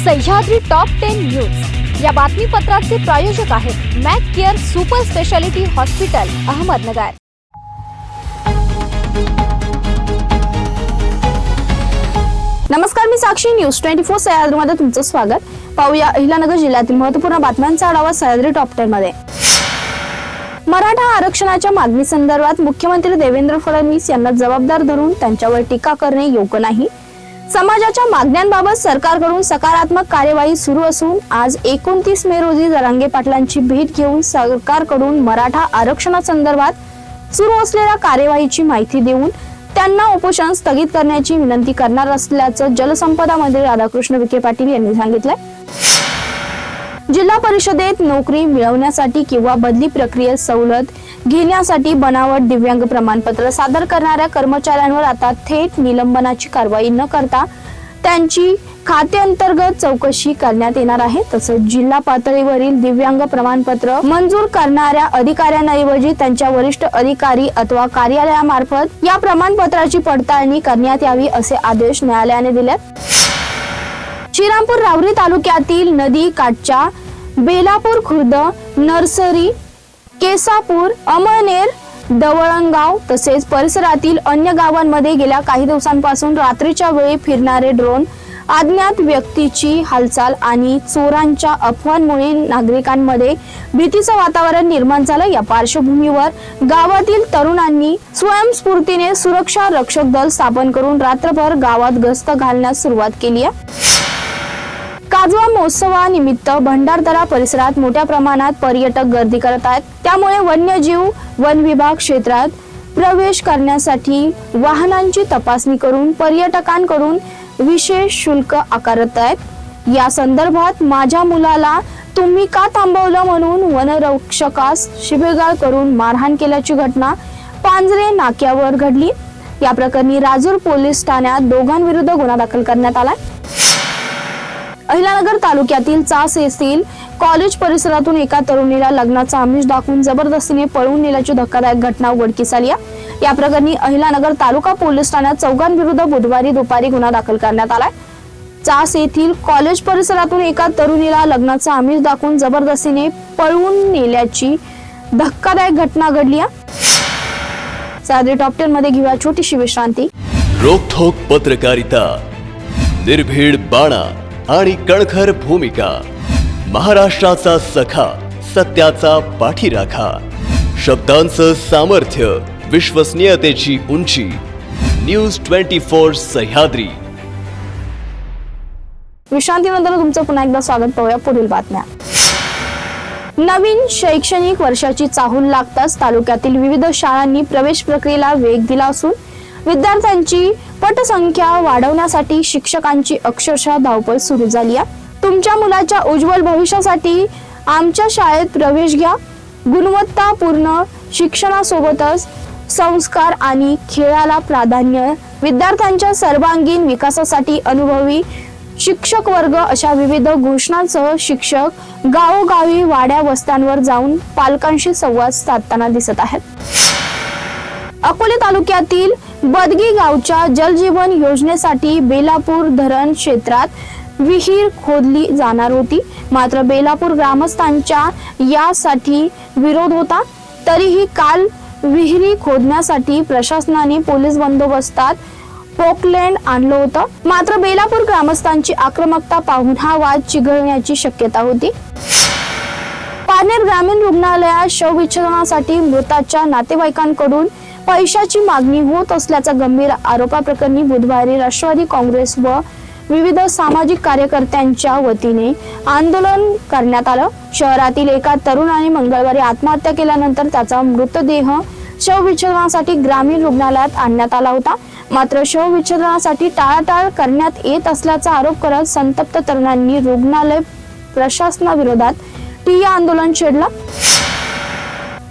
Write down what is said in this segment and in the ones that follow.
Sahyadri top 10 news या बातमीपत्राचे प्रायोजक आहेत Mac Care super speciality hospital Ahmednagar. नमस्कार, मी साक्षी। न्यूज 24 सह्याद्री मध्ये तुमचं स्वागत। पाहूया अहिलानगर जिल्ह्यातील महत्त्वपूर्ण बातम्यांचा आढावा सह्याद्री टॉप 10 मध्ये। मराठा आरक्षणाच्या मागणी संदर्भात मुख्यमंत्री देवेंद्र फडणवीस यांना जबाबदार धरून त्यांच्यावर टीका करणे योग्य नाही। समाजाच्या मागण्यांबाबत सरकारकडून सकारात्मक कार्यवाही सुरू असून आज 29 मे रोजी जरांगे पाटलांची भेट घेऊन सरकारकडून मराठा आरक्षणासंदर्भात सुरू असलेल्या कार्यवाहीची माहिती देऊन त्यांना उपोषण स्थगित करण्याची विनंती करणार असल्याचं जलसंपदा मंत्री राधाकृष्ण विखे पाटील यांनी सांगितलं। जिल्हा परिषदेत नोकरी मिळवण्यासाठी किंवा बदली प्रक्रियेत सवलत घेण्यासाठी बनावट दिव्यांग प्रमाणपत्र सादर करणाऱ्या कर्मचाऱ्यांवर आता थेट निलंबनाची कारवाई न करता त्यांची खात्यांतर्गत चौकशी करण्यात येणार आहे। तसंच जिल्हा पातळीवरील दिव्यांग प्रमाणपत्र मंजूर करणाऱ्या अधिकाऱ्यांऐवजी त्यांच्या वरिष्ठ अधिकारी अथवा कार्यालयामार्फत या प्रमाणपत्राची पडताळणी करण्यात यावी असे आदेश न्यायालयाने दिलेत। श्रीरामपूर रावरी तालुक्यातील नदी काठच्या बेलापूर खुर्द, नर्सरी, केसापूर, अमळनेर, दवळंगाव तसेच परिसरातील अन्य गावांमध्ये गेल्या काही दिवसांपासून रात्रीच्या वेळी फिरणारे ड्रोन, अज्ञात व्यक्तीची हालचाल आणि चोरांच्या अफवांमुळे नागरिकांमध्ये भीतीचं वातावरण निर्माण झालं। या पार्श्वभूमीवर गावातील तरुणांनी स्वयंस्फूर्तीने सुरक्षा रक्षक दल स्थापन करून रात्रभर गावात गस्त घालण्यास सुरुवात केली आहे। काजवा महोत्सवानिमित्त भंडारदरा परिसरात मोठ्या प्रमाणात पर्यटक गर्दी करत आहेत। त्यामुळे वन्यजीव वन विभाग क्षेत्रात प्रवेश करण्यासाठी वाहनांची तपासणी करून पर्यटकांकडून विशेष शुल्क आकारत आहेत। या संदर्भात माझ्या मुलाला तुम्ही का थांबवलं म्हणून वनरक्षकास शिवीगाळ करून मारहाण केल्याची घटना पांजरे नाक्यावर घडली। या प्रकरणी राजूर पोलीस ठाण्यात दोघांविरुद्ध गुन्हा दाखल करण्यात आला। अहिलानगर तालुक्यातील चास येथील कॉलेज परिसरातून एका तरुणीला लग्नाचा आमिष दाखवून जबरदस्तीने पळवून नेल्याची धक्कादायक घटना उघडकीस आली आहे। या प्रकरणी अहिलानगर तालुका पोलीस ठाण्यात चौघांविरुद्ध बुधवारी दुपारी गुन्हा दाखल करण्यात आलाय। चास येथील कॉलेज परिसरातून एका तरुणीला लग्नाचा आमिष दाखवून जबरदस्तीने पळवून नेल्याची धक्कादायक घटना घडली आहे। सह्याद्री टॉप 10 मध्ये घेऊया छोटीशी विश्रांती। रोखोक पत्रकारिता, निर्भीड बाणा आणि कणखर भूमिका, महाराष्ट्राचा सखा, सत्याचा पाठीराखा, शब्दांचं सामर्थ्य, विश्वसनीयतेची उंची। न्यूज 24 सह्याद्री। विश्रांतीनंतर तुमचं पुन्हा एकदा स्वागत। पाहूया पुढील बातम्या। नवीन शैक्षणिक वर्षाची चाहूल लागताच तालुक्यातील विविध शाळांनी प्रवेश प्रक्रियेला वेग दिला असून विद्यार्थ्यांची पटसंख्या वाढवण्यासाठी शिक्षकांची अक्षरशः धावपळ सुरू झाली आहे। तुमच्या मुलाच्या उज्ज्वल भविष्यासाठी आमच्या शाळेत प्रवेश घ्या। गुणवत्तापूर्ण शिक्षणासोबतच संस्कार आणि खेळाला प्राधान्य, विद्यार्थ्यांच्या सर्वांगीण विकासासाठी अनुभवी शिक्षक वर्ग अशा विविध घोषणांसह शिक्षक गावोगावी वाड्या वस्त्यांवर जाऊन पालकांशी संवाद साधताना दिसत आहेत। अकोले तालुक्यातील बदगी गावच्या जलजीवन योजनेसाठी बेलापूर धरण क्षेत्रात विहीर खोदली जाणार होती, मात्र बेलापूर ग्रामस्थांच्या यासाठी विरोध होता। तरीही काल विहिरी खोदण्यासाठी प्रशासनाने पोलीस बंदोबस्तात पोकलँड आणलं होतं, मात्र बेलापूर ग्रामस्थांची आक्रमकता पाहून हा वाद चिघळण्याची शक्यता होती। पारनेर ग्रामीण रुग्णालयात शवविच्छेदनासाठी मृताच्या नातेवाईकांकडून पैशाची मागणी होत असल्याच्या गंभीर आरोपाप्रकरणी बुधवारी राष्ट्रवादी काँग्रेस व विविध सामाजिक कार्यकर्त्यांच्या वतीने आंदोलन करण्यात आलं। शहरातील एका तरुणाने मंगळवारी आत्महत्या केल्यानंतर त्याचा मृतदेह शवविच्छेदनासाठी ग्रामीण रुग्णालयात आणण्यात आला होता, मात्र शवविच्छेदनासाठी टाळाटाळ करण्यात येत असल्याचा आरोप करत संतप्त तरुणांनी रुग्णालय प्रशासनाविरोधात ठिय्या आंदोलन छेडलं।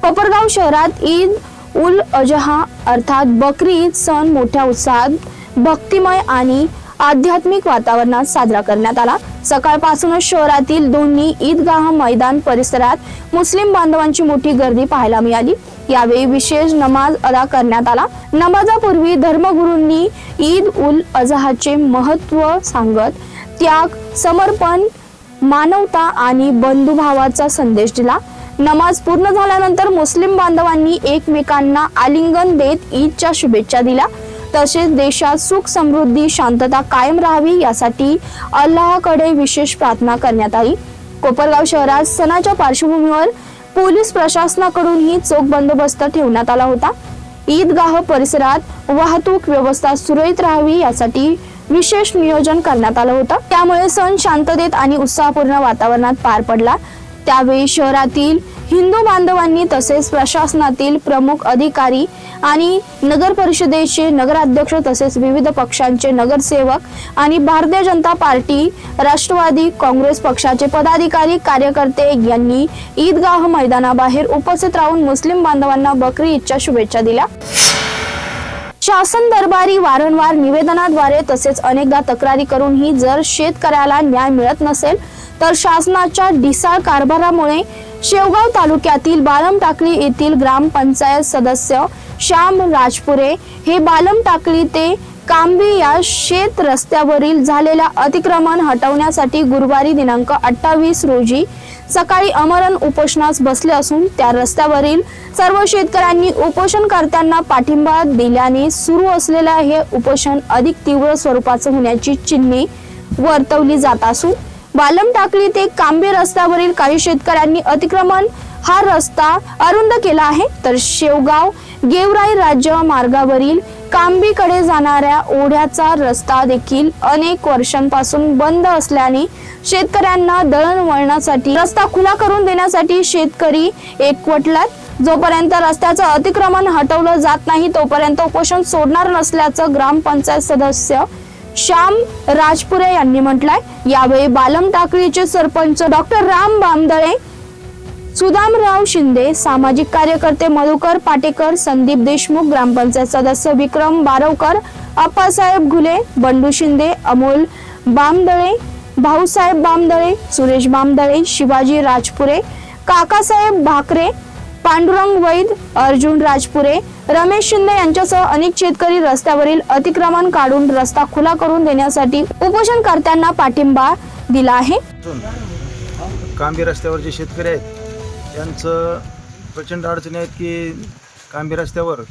कोपरगाव शहरात ईद उल अजहा अर्थात बकरी ईद सण मोठ्या उत्साहात, भक्तिमय आणि आध्यात्मिक वातावरणात साजरा करण्यात आला। सकाळपासूनच शहरातील दोन्ही ईदगाह मैदान परिसरात मुस्लिम बांधवांची मोठी गर्दी पाहायला मिळाली। यावेळी विशेष नमाज अदा करण्यात आला। नमाजापूर्वी धर्मगुरूंनी ईद उल अजहाचे महत्त्व सांगत त्याग, समर्पण, मानवता आणि बंधुभावाचा संदेश दिला। नमाज पूर्ण झाल्यानंतर मुस्लिम बांधवांनी एकमेकांना आलिंगन देत ईदच्या शुभेच्छा दिल्या। तसेच देशात सुख, समृद्धी, शांतता कायम राहावी यासाठी अल्लाहकडे विशेष प्रार्थना करण्यात आली। कोपरगाव शहरात सणाच्या पार्श्वभूमीवर पोलीस प्रशासनाकडूनही चोख बंदोबस्त ठेवण्यात आला होता। ईदगाह परिसरात वाहतूक व्यवस्था सुरळीत राहावी यासाठी विशेष नियोजन करण्यात आलं होतं। त्यामुळे सण शांततेत आणि उत्साहपूर्ण वातावरणात पार पडला। त्यावेळी शहरातील हिंदू बांधवांनी तसेच प्रशासनातील प्रमुख अधिकारी आणि नगर परिषदेचे नगराध्यक्ष तसेच विविध पक्षांचे नगरसेवक आणि भारतीय जनता पार्टी, राष्ट्रवादी काँग्रेस पक्षाचे पदाधिकारी, कार्यकर्ते यांनी ईदगाह मैदानाबाहेर उपस्थित राहून मुस्लिम बांधवांना बकरी ईदच्या शुभेच्छा दिल्या। शासन दरबारी वारंवार निवेदनाद्वारे तसेच अनेकदा तक्रारी करूनही जर शेतकऱ्याला न्याय मिळत नसेल तर शासनाच्या ढिसाळ कारभारामुळे शेवगाव तालुक्यातील बालम टाकली येथील ग्रामपंचायत सदस्य श्याम राजपुरे हे बालम टाकली ते कांबी या शेत रस्त्यावरील झालेल्या अतिक्रमण हटवण्यासाठी गुरुवारी दिनांक 28 रोजी सकाळी आमरण उपोषणास बसले असून त्या रस्त्यावरील सर्व शेतकऱ्यांनी उपोषणकर्त्यांना पाठिंबा दिल्याने सुरू असलेले हे उपोषण अधिक तीव्र स्वरूपाचे होण्याची चिन्हे वर्तवली जात असून बालम टाकली ते कांबे रस्त्यावरील काही शेतकऱ्यांनी अतिक्रमण हा रस्ता अरुंद केला आहे, तर शेवगाव गेवराई राज्य मार्गावरील कांबीकडे जाणाऱ्या ओढ्याचा रस्ता देखील अनेक वर्षांपासून बंद असल्याने शेतकऱ्यांना दळणवळणासाठी रस्ता खुला करून देण्यासाठी शेतकरी एकवटलात। जोपर्यंत रस्त्याचं अतिक्रमण हटवलं जात नाही तोपर्यंत उपोषण सोडणार नसल्याचं ग्रामपंचायत सदस्य श्याम राजपुरे यांनी म्हटलंय। यावेळी बालम टाकळीचे सरपंच डॉक्टर राम बामदळे, सुदामराव शिंदे, सामाजिक कार्यकर्ते मधुकर पाटेकर, संदीप देशमुख, ग्रामपंचायत सदस्य विक्रम बारवकर, अप्पासाहेब घुले, बंडू शिंदे, अमोल बामदळे, भाऊसाहेब बामदळे, सुरेश बामदळे, शिवाजी राजपुरे, काकासाहेब भाकरे, पांडुरंग वैद, अर्जुन राजपुरे, रमेश शिंदे यांच्यासह अनेक शेतकरी रस्त्यावरील अतिक्रमण काढून रस्ता खुला करून देण्यासाठी उपोषणकर्त्यांना पाठिंबा दिला आहे। कांबी रस्त्यावर जे शेतकरी आहेत त्यांचं प्रचंड अडचणी आहेत की कांबी रस्त्यावर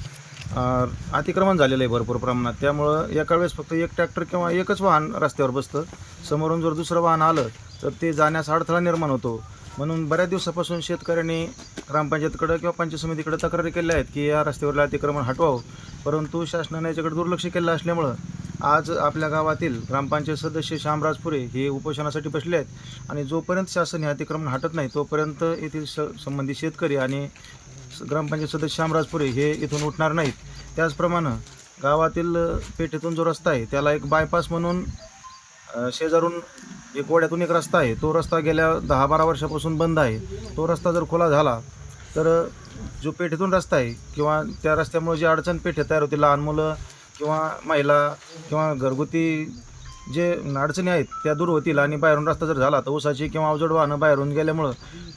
अतिक्रमण झालेलं आहे भरपूर प्रमाणात। त्यामुळं एका वेळेस फक्त एक ट्रॅक्टर किंवा एकच वाहन रस्त्यावर बसतं, समोरून जर दुसरं वाहन आलं तर ते जाण्यास अडथळा निर्माण होतो। म्हणून बऱ्याच दिवसापासून शेतकऱ्यांनी ग्रामपंचायतकडे किंवा पंचायत समितीकडे तक्रारी केल्या आहेत की या रस्त्यावरील अतिक्रमण हटवावं, परंतु शासनाने याच्याकडे दुर्लक्ष केलं असल्यामुळं आज आपल्या गावातील ग्रामपंचायत सदस्य श्याम राजपुरे हे उपोषणासाठी बसले आहेत आणि जोपर्यंत शासन हे अतिक्रमण हटत नाही तोपर्यंत येथील संबंधित शेतकरी आणि ग्रामपंचायत सदस्य श्याम राजपुरे हे इथून उठणार नाहीत। त्याचप्रमाणे गावातील पेठेतून जो रस्ता आहे त्याला एक बायपास म्हणून शेजारून एक ओढ्यातून एक रस्ता आहे, तो रस्ता गेल्या 10-12 वर्षापासून बंद आहे। तो रस्ता जर खुला झाला तर जो पेठेतून रस्ता आहे किंवा त्या रस्त्यामुळे जी अडचण पेठेत तयार होती, लहान मुलं किंवा महिला किंवा घरगुती जे अडचणी आहेत त्या दूर होतील आणि बाहेरून रस्ता जर झाला तर ऊसाची किंवा अवजड वाहनं बाहेरून गेल्यामुळं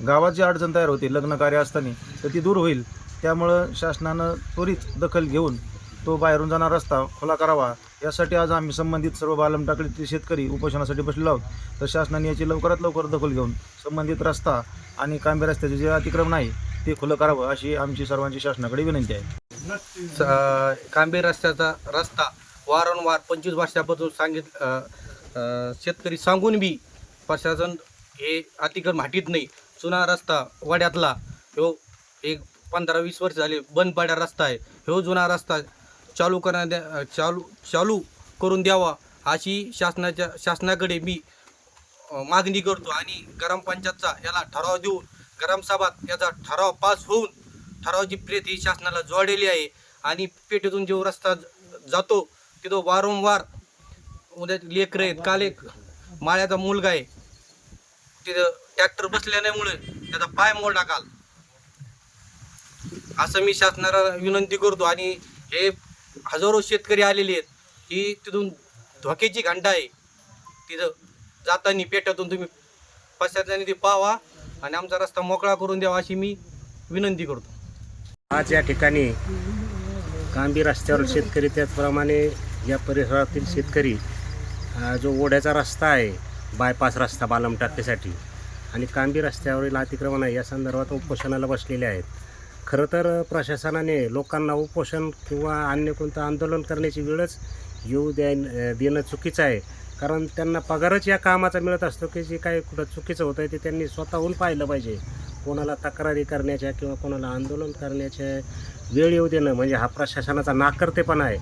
गावात जी अडचण तयार होती लग्न कार्य असताना तर ती दूर होईल। त्यामुळं शासनानं त्वरित दखल घेऊन तो बाहेरून जाणारा रस्ता खुला करावा यासाठी आज आम्ही संबंधित सर्व बालम टाकळीतील शेतकरी उपोषणासाठी बसलेलो आहोत। तर शासनाने याची लवकरात लवकर दखल घेऊन संबंधित रस्ता आणि कांबे रस्त्याचे जे अतिक्रमण आहे ते खुलं करावं अशी आमची सर्वांची शासनाकडे विनंती आहे। कांबे रस्त्याचा रस्ता वारंवार 25 वर्षापासून शेतकरी सांगून बी प्रशासन हे अतिक्रमण हटीत नाही। जुना रस्ता वाड्यातला ह्यो एक 15-20 वर्ष झाले बंद पडा रस्ता आहे, ह्यो जुना रस्ता चालू करून द्यावा अशी शासनाकडे मी मागणी करतो आणि ग्रामपंचायतचा याला ठराव देऊन ग्रामसभात याचा ठराव पास होऊन ठरावाची प्रत ही शासनाला जोडलेली आहे आणि पेठेतून जो रस्ता जातो तिथं वारंवार उद्या लेकरं आहेत, काल एक माळ्याचा मुलगा आहे तिथं ट्रॅक्टर बसल्यामुळे त्याचा पाय मोडला काल, असं मी शासनाला विनंती करतो। आणि हे हजारो शेतकरी आलेले आहेत की तिथून धोक्याची घंटा आहे. तिथं जाताना पेट्यातून तुम्ही पश्चाताने ती पावा आणि आमचा रस्ता मोकळा करून द्यावा अशी मी विनंती करतो. आज या ठिकाणी कांबी रस्त्यावर शेतकरी, त्याचप्रमाणे या परिसरातील शेतकरी जो ओढ्याचा रस्ता आहे, बायपास रस्ता बालम टाकण्यासाठी आणि कांबी रस्त्यावरील अतिक्रमण आहे या संदर्भात उपोषणाला बसलेले आहेत. खरं तर प्रशासनाने लोकांना उपोषण किंवा अन्य कोणतं आंदोलन करण्याची वेळच येऊ देणं चुकीचं आहे. कारण त्यांना पगारच या कामाचा मिळत असतो की जे काय कुठं चुकीचं होतं आहे ते त्यांनी स्वतःहून पाहिलं पाहिजे. कोणाला तक्रारी करण्याच्या किंवा कोणाला आंदोलन करण्याच्या वेळ येऊ देणं म्हणजे हा प्रशासनाचा नाकर्तेपणा आहे.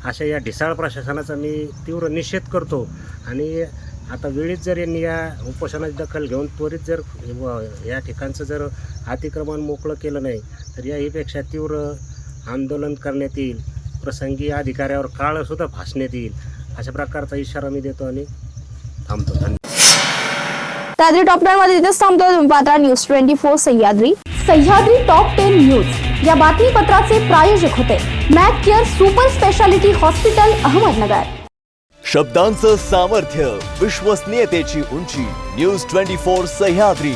अशा या ढिसाळ प्रशासनाचा मी तीव्र निषेध करतो. आणि आता वेळीच जर यांनी या उपोषणाची दखल घेऊन त्वरित जर या ठिकाणचं जर अतिक्रमण मोकळं केलं नाही तर याहीपेक्षा तीव्र आंदोलन करण्यात येईल. प्रसंगी अधिकाऱ्यावर काळंसुद्धा फासण्यात येईल. अशा प्रकारचा इशारा मी देतो आणि थांबतो. धन्यवाद. सह्याद्री टॉप 10 मध्ये इथेच थांबतो. तुम्ही पाहता news 24 Sahyadri. Sahyadri top 10 news या बातमीपत्राचे प्रायोजक होते Mac Care super speciality hospital Ahmednagar. शब्दांचं सामर्थ्य, विश्वसनीयतेची उंची. न्यूज 24 सह्याद्री.